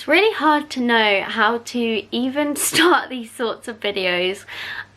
really hard to know how to even start these sorts of videos.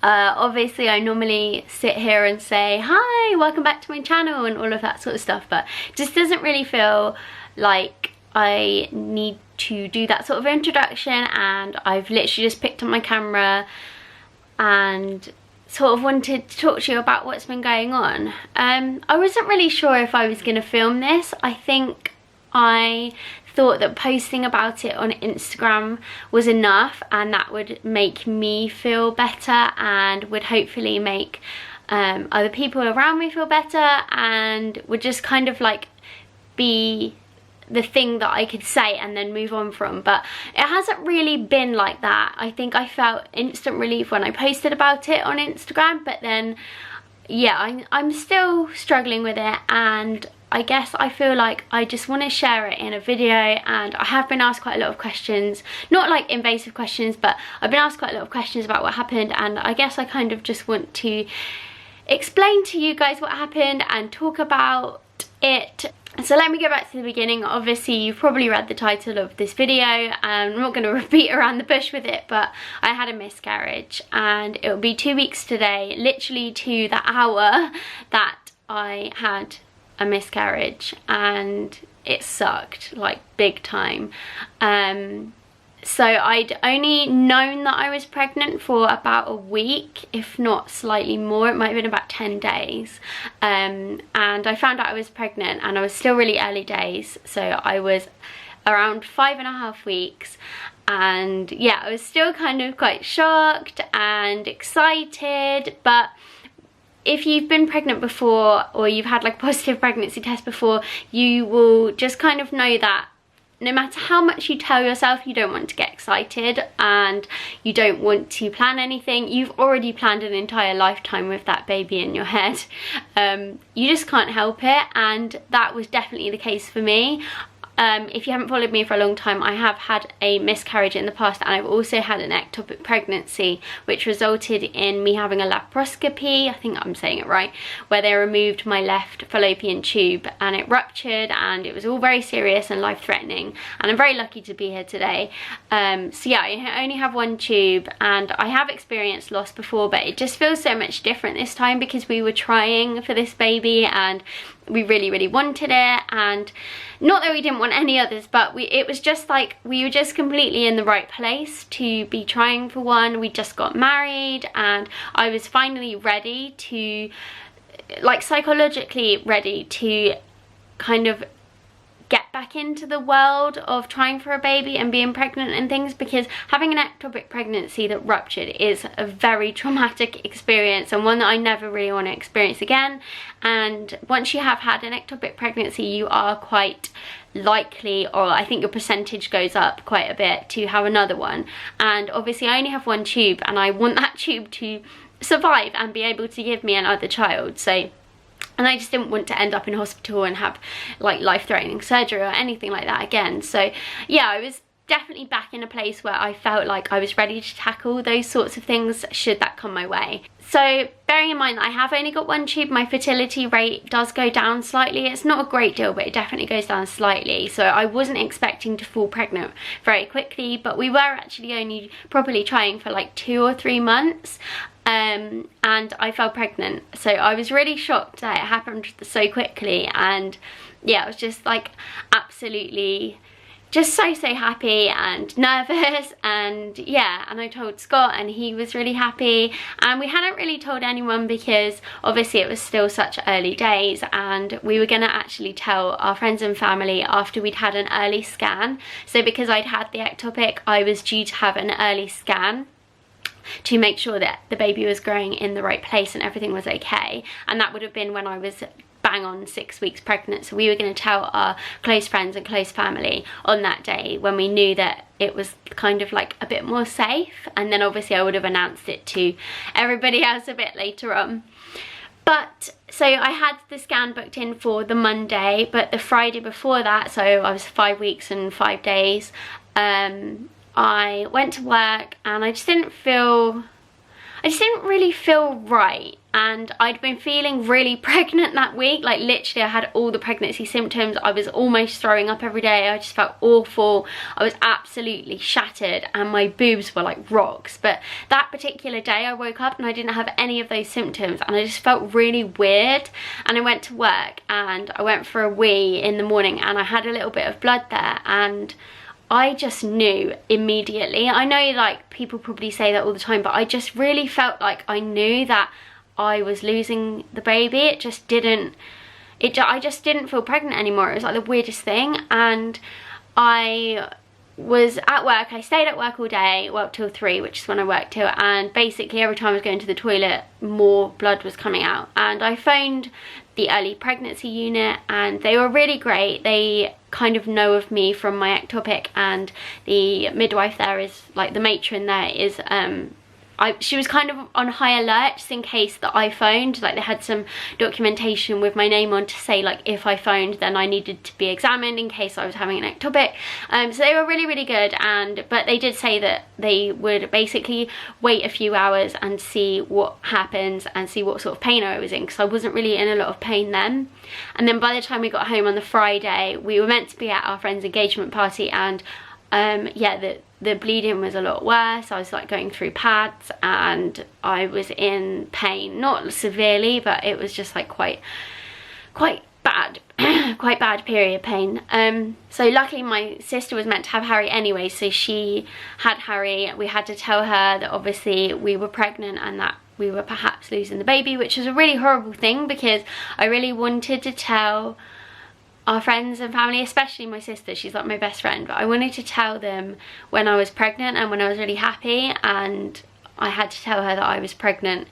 Obviously I normally sit here and say hi, welcome back to my channel and all of that sort of stuff, but it just doesn't really feel like I need to do that sort of introduction, and I've literally just picked up my camera and sort of wanted to talk to you about what's been going on. I wasn't really sure if I was going to film this. I think I thought that posting about it on Instagram was enough, and that would make me feel better and would hopefully make other people around me feel better, and would just kind of like be the thing that I could say and then move on from. But it hasn't really been like that. I think I felt instant relief when I posted about it on Instagram, but then yeah, I'm still struggling with it, and I guess I feel like I just want to share it in a video. And I have been asked quite a lot of questions, not like invasive questions, but I've been asked quite a lot of questions about what happened, and I guess I kind of just want to explain to you guys what happened and talk about it. So let me go back to the beginning. Obviously you've probably read the title of this video, and I'm not going to repeat around the bush with it, but I had a miscarriage, and it will be 2 weeks today, literally to the hour that I had a miscarriage, and it sucked like big time. So I'd only known that I was pregnant for about a week, if not slightly more. It might have been about 10 days. And I found out I was pregnant, and I was still really early days. So I was around 5.5 weeks. And yeah, I was still kind of quite shocked and excited. But if you've been pregnant before, or you've had like a positive pregnancy test before, you will just kind of know that no matter how much you tell yourself you don't want to get excited and you don't want to plan anything, you've already planned an entire lifetime with that baby in your head. You just can't help it, and that was definitely the case for me. If you haven't followed me for a long time, I have had a miscarriage in the past, and I've also had an ectopic pregnancy, which resulted in me having a laparoscopy, I think I'm saying it right, where they removed my left fallopian tube, and it ruptured, and it was all very serious and life-threatening, and I'm very lucky to be here today. So yeah, I only have one tube, and I have experienced loss before, but it just feels so much different this time because we were trying for this baby, and we really wanted it. And not that we didn't want any others, but it was just like we were just completely in the right place to be trying for one. We just got married, and I was finally ready to, like, psychologically ready to kind of get back into the world of trying for a baby and being pregnant and things, because having an ectopic pregnancy that ruptured is a very traumatic experience, and one that I never really want to experience again. And once you have had an ectopic pregnancy, you are quite likely, or I think your percentage goes up quite a bit, to have another one. And obviously I only have one tube, and I want that tube to survive and be able to give me another child. And I just didn't want to end up in hospital and have like life-threatening surgery or anything like that again. So yeah, I was definitely back in a place where I felt like I was ready to tackle those sorts of things should that come my way. So bearing in mind that I have only got one tube, my fertility rate does go down slightly. It's not a great deal, but it definitely goes down slightly. So I wasn't expecting to fall pregnant very quickly, but we were actually only properly trying for like 2 or 3 months. And I fell pregnant, so I was really shocked that it happened so quickly. And yeah, I was just like absolutely just so happy and nervous, and yeah, and I told Scott, and he was really happy. And we hadn't really told anyone because obviously it was still such early days, and we were gonna actually tell our friends and family after we'd had an early scan. So because I'd had the ectopic, I was due to have an early scan to make sure that the baby was growing in the right place and everything was okay, and that would have been when I was bang on 6 weeks pregnant. So we were going to tell our close friends and close family on that day when we knew that it was kind of like a bit more safe, and then obviously I would have announced it to everybody else a bit later on. But so I had the scan booked in for the Monday, but the Friday before that, so I was 5 weeks and 5 days, I went to work, and I just didn't really feel right. and I'd been feeling really pregnant that week. Like literally I had all the pregnancy symptoms. I was almost throwing up every day. I just felt awful. I was absolutely shattered and my boobs were like rocks. But that particular day I woke up and I didn't have any of those symptoms, and I just felt really weird. And I went to work and I went for a wee in the morning and I had a little bit of blood there, and I just knew immediately. I know like people probably say that all the time, but I just really felt like I knew that I was losing the baby. I just didn't feel pregnant anymore. It was like the weirdest thing. And I was at work. I stayed at work all day, well till 3, which is when I worked till, and basically every time I was going to the toilet more blood was coming out. And I phoned the early pregnancy unit and they were really great. They kind of know of me from my ectopic, and the midwife there is like, the matron there is she was kind of on high alert just in case that I phoned. Like they had some documentation with my name on to say like if I phoned then I needed to be examined in case I was having an ectopic. So they were really good, but they did say that they would basically wait a few hours and see what happens and see what sort of pain I was in, because I wasn't really in a lot of pain then. And then by the time we got home on the Friday, we were meant to be at our friend's engagement party, and yeah, the bleeding was a lot worse. I was like going through pads and I was in pain, not severely, but it was just like quite bad quite bad period pain. So luckily my sister was meant to have Harry anyway, so she had Harry. We had to tell her that obviously we were pregnant and that we were perhaps losing the baby, which was a really horrible thing because I really wanted to tell our friends and family, especially my sister, she's like my best friend, but I wanted to tell them when I was pregnant and when I was really happy, and I had to tell her that I was pregnant,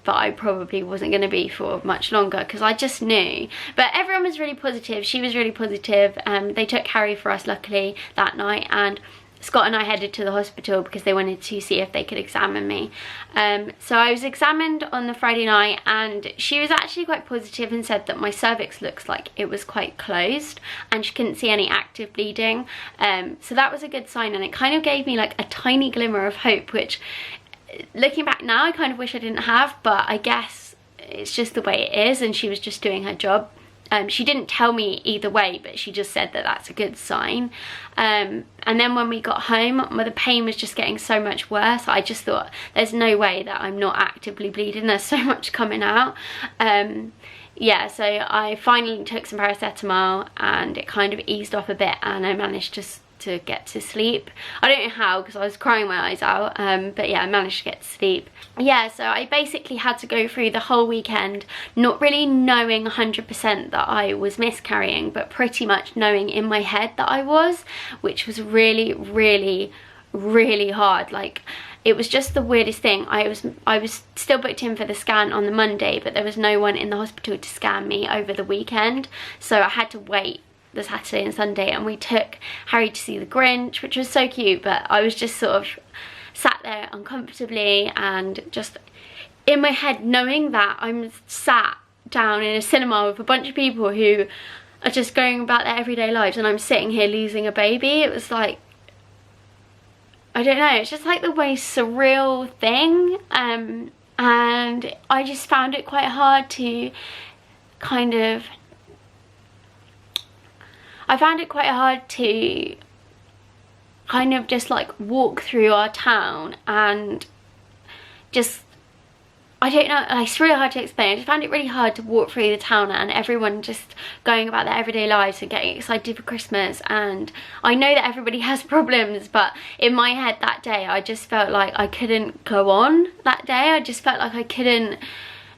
but I probably wasn't going to be for much longer because I just knew. But everyone was really positive. She was really positive. They took Harry for us luckily that night, and Scott and I headed to the hospital because they wanted to see if they could examine me. So I was examined on the Friday night, and she was actually quite positive and said that my cervix looks like it was quite closed and she couldn't see any active bleeding. So that was a good sign, and it kind of gave me like a tiny glimmer of hope, which looking back now I kind of wish I didn't have, but I guess it's just the way it is, and she was just doing her job. She didn't tell me either way, but she just said that that's a good sign. And then when we got home, the pain was just getting so much worse. I just thought, there's no way that I'm not actively bleeding. There's so much coming out. Yeah, so I finally took some paracetamol and it kind of eased off a bit, and I managed to get to sleep. I don't know how because I was crying my eyes out, but yeah, I managed to get to sleep. Yeah, so I basically had to go through the whole weekend not really knowing 100% that I was miscarrying, but pretty much knowing in my head that I was, which was really hard. Like, it was just the weirdest thing. I was still booked in for the scan on the Monday, but there was no one in the hospital to scan me over the weekend, so I had to wait the Saturday and Sunday, and we took Harry to see the Grinch, which was so cute, but I was just sort of sat there uncomfortably and just in my head knowing that I'm sat down in a cinema with a bunch of people who are just going about their everyday lives, and I'm sitting here losing a baby. It was like, I don't know, it's just like the most surreal thing, and I just found it quite hard to kind of just like walk through our town and just, I don't know, it's really hard to explain. I just found it really hard to walk through the town and everyone just going about their everyday lives and getting excited for Christmas. And I know that everybody has problems, but in my head that day I just felt like I couldn't go on that day. I just felt like I couldn't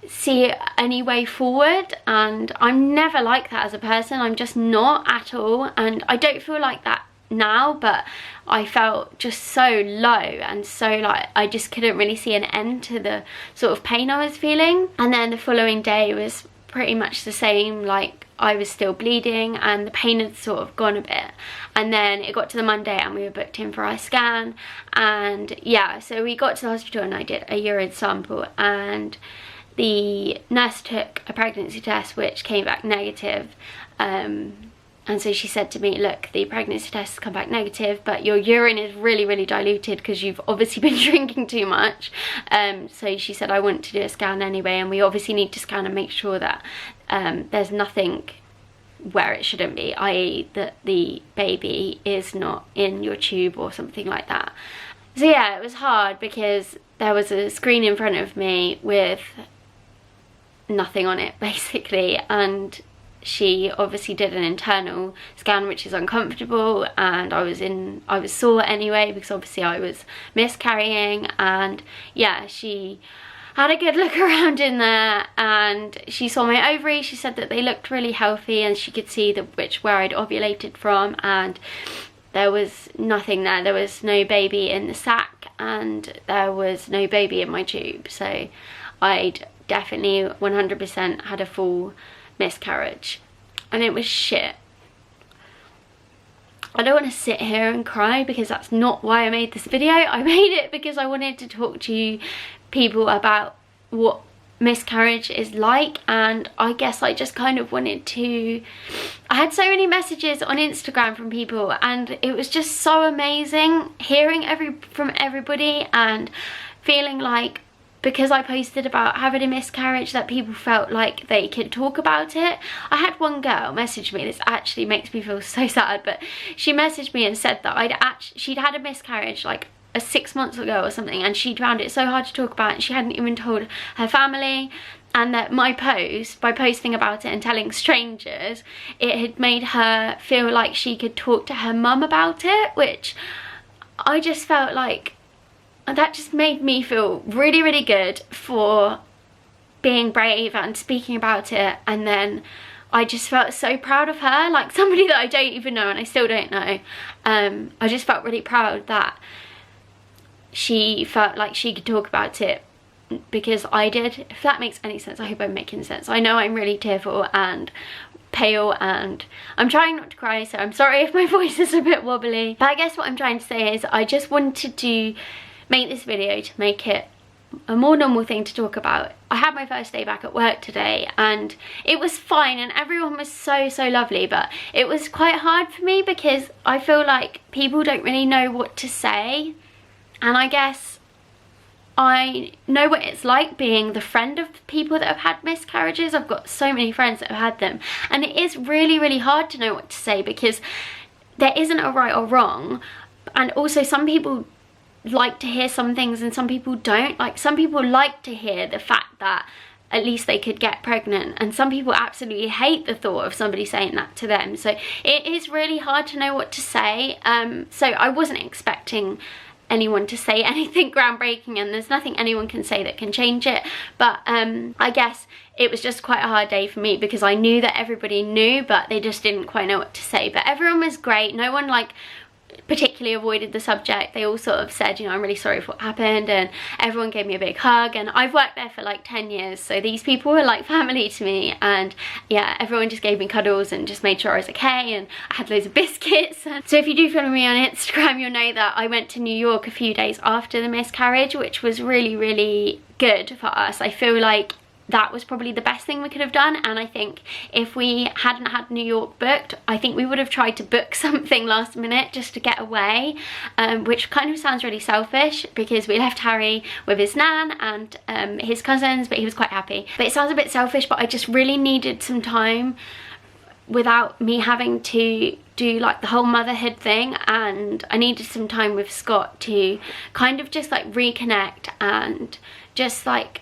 see any way forward, and I'm never like that as a person. I'm just not at all, and I don't feel like that now, but I felt just so low and so like I just couldn't really see an end to the sort of pain I was feeling. And then the following day was pretty much the same, like I was still bleeding and the pain had sort of gone a bit. And then it got to the Monday and we were booked in for our scan, and yeah, so we got to the hospital and I did a urine sample, and the nurse took a pregnancy test which came back negative, and And so she said to me, look, the pregnancy test has come back negative, but your urine is really, really diluted because you've obviously been drinking too much. So she said, I want to do a scan anyway, and we obviously need to scan and make sure that there's nothing where it shouldn't be, i.e. that the baby is not in your tube or something like that. So yeah, it was hard because there was a screen in front of me with nothing on it basically, and she obviously did an internal scan, which is uncomfortable, and I was sore anyway because obviously I was miscarrying. And yeah, she had a good look around in there and she saw my ovaries. She said that they looked really healthy and she could see where I'd ovulated from, and there was nothing there. There was no baby in the sac and there was no baby in my tube. So I'd definitely 100% had a full miscarriage, and it was shit. I don't want to sit here and cry because that's not why I made this video. I made it because I wanted to talk to you people about what miscarriage is like, and I guess I just kind of wanted to, I had so many messages on Instagram from people and it was just so amazing hearing from everybody and feeling like, because I posted about having a miscarriage, that people felt like they could talk about it. I had one girl message me, this actually makes me feel so sad, but she messaged me and said that she'd had a miscarriage like 6 months ago or something, and she'd found it so hard to talk about and she hadn't even told her family, and that my post, by posting about it and telling strangers, it had made her feel like she could talk to her mum about it, which I just felt like, that just made me feel really, really good for being brave and speaking about it. And then I just felt so proud of her, like somebody that I don't even know and I still don't know. I just felt really proud that she felt like she could talk about it because I did. If that makes any sense, I hope I'm making sense. I know I'm really tearful and pale and I'm trying not to cry, so I'm sorry if my voice is a bit wobbly. But I guess what I'm trying to say is I just wanted to make this video to make it a more normal thing to talk about. I had my first day back at work today and it was fine and everyone was so lovely, but it was quite hard for me because I feel like people don't really know what to say, and I guess I know what it's like being the friend of people that have had miscarriages. I've got so many friends that have had them, and it is really hard to know what to say because there isn't a right or wrong, and also some people like to hear some things and some people don't. Like, some people like to hear the fact that at least they could get pregnant, and some people absolutely hate the thought of somebody saying that to them. So it is really hard to know what to say. So I wasn't expecting anyone to say anything groundbreaking, and there's nothing anyone can say that can change it, but I guess it was just quite a hard day for me because I knew that everybody knew, but they just didn't quite know what to say. But everyone was great. No one like particularly avoided the subject. They all sort of said, you know, I'm really sorry for what happened, and everyone gave me a big hug, and I've worked there for like 10 years, so these people were like family to me. And yeah, everyone just gave me cuddles and just made sure I was okay, and I had loads of biscuits. So if you do follow me on Instagram, you'll know that I went to New York a few days after the miscarriage, which was really good for us. I feel like that was probably the best thing we could have done, and I think if we hadn't had New York booked, I think we would have tried to book something last minute just to get away, which kind of sounds really selfish because we left Harry with his nan and his cousins, but he was quite happy. But it sounds a bit selfish, but I just really needed some time without me having to do like the whole motherhood thing, and I needed some time with Scott to kind of just like reconnect and just like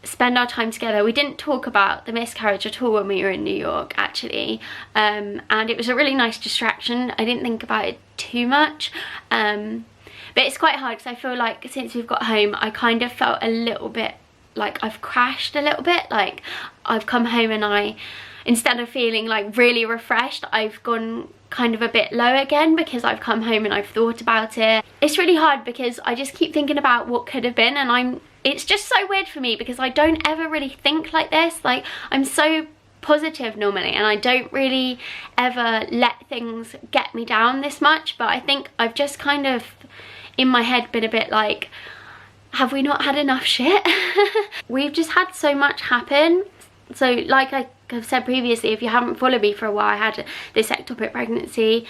spend our time together. We didn't talk about the miscarriage at all when we were in New York, actually, and it was a really nice distraction. I didn't think about it too much, but it's quite hard because I feel like since we've got home, I kind of felt a little bit like I've crashed a little bit. Like, I've come home and instead of feeling like really refreshed, I've gone kind of a bit low again because I've come home and I've thought about it. It's really hard because I just keep thinking about what could have been, and it's just so weird for me because I don't ever really think like this. Like, I'm so positive normally and I don't really ever let things get me down this much, but I think I've just kind of in my head been a bit like, have we not had enough shit? We've just had so much happen. So like I I've said previously, if you haven't followed me for a while, I had this ectopic pregnancy.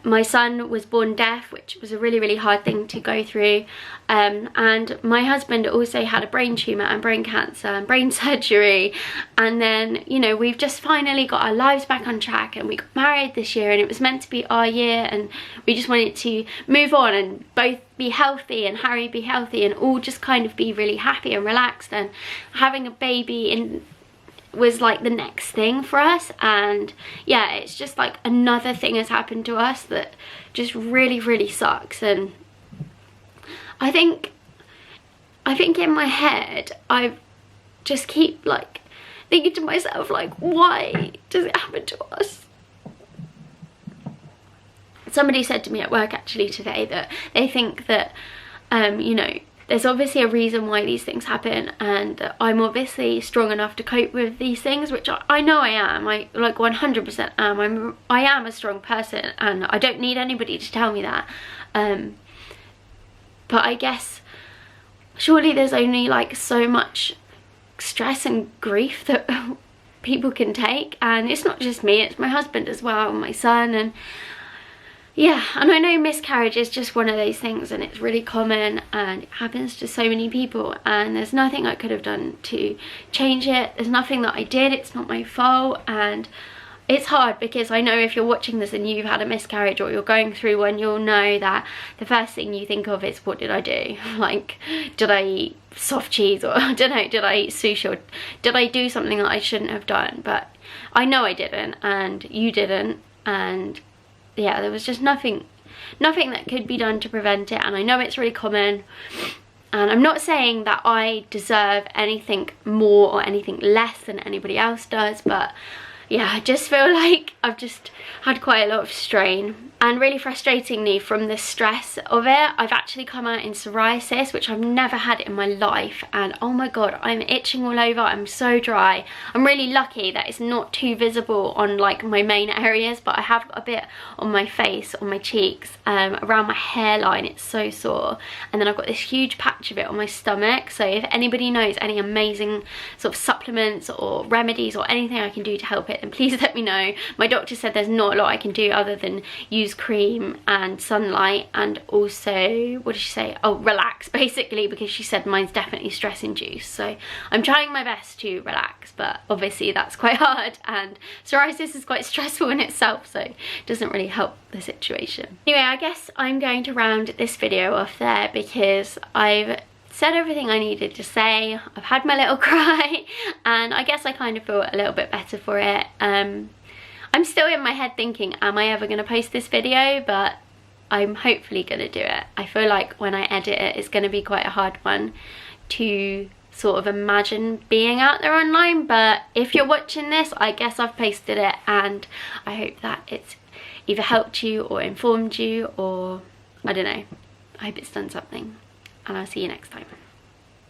My son was born deaf, which was a really, really hard thing to go through. And my husband also had a brain tumour and brain cancer and brain surgery. And then, you know, we've just finally got our lives back on track, and we got married this year, and it was meant to be our year, and we just wanted to move on and both be healthy and Harry be healthy and all just kind of be really happy and relaxed. And having a baby was like the next thing for us, and yeah, it's just like another thing has happened to us that just really, really sucks. And I think in my head I just keep like thinking to myself, like, why does it happen to us? Somebody said to me at work actually today that they think that you know, there's obviously a reason why these things happen, and I'm obviously strong enough to cope with these things, which I know I am. I like 100% am. I am a strong person, and I don't need anybody to tell me that. But I guess surely there's only like so much stress and grief that people can take, and it's not just me, it's my husband as well, and my son. And yeah, and I know miscarriage is just one of those things, and it's really common and it happens to so many people, and there's nothing I could have done to change it. There's nothing that I did, it's not my fault. And it's hard because I know if you're watching this and you've had a miscarriage or you're going through one, you'll know that the first thing you think of is, what did I do? Like, did I eat soft cheese, or I don't know, did I eat sushi, or did I do something that I shouldn't have done? But I know I didn't, and you didn't, and yeah, there was just nothing that could be done to prevent it. And I know it's really common, and I'm not saying that I deserve anything more or anything less than anybody else does, but yeah, I just feel like I've just had quite a lot of strain. And really frustratingly, from the stress of it, I've actually come out in psoriasis, which I've never had in my life. And oh my god, I'm itching all over, I'm so dry. I'm really lucky that it's not too visible on like my main areas, but I have got a bit on my face, on my cheeks, around my hairline. It's so sore. And then I've got this huge patch of it on my stomach. So if anybody knows any amazing sort of supplements or remedies or anything I can do to help it, then please let me know. My doctor said there's not a lot I can do other than use cream and sunlight, and also, what did she say? Oh, relax, basically, because she said mine's definitely stress induced. So I'm trying my best to relax, but obviously that's quite hard, and psoriasis is quite stressful in itself, so it doesn't really help the situation. Anyway, I guess I'm going to round this video off there because I've said everything I needed to say. I've had my little cry, and I guess I kind of feel a little bit better for it. I'm still in my head thinking, am I ever going to post this video? But I'm hopefully going to do it. I feel like when I edit it, it's going to be quite a hard one to sort of imagine being out there online. But if you're watching this, I guess I've posted it, and I hope that it's either helped you or informed you, or I don't know. I hope it's done something, and I'll see you next time.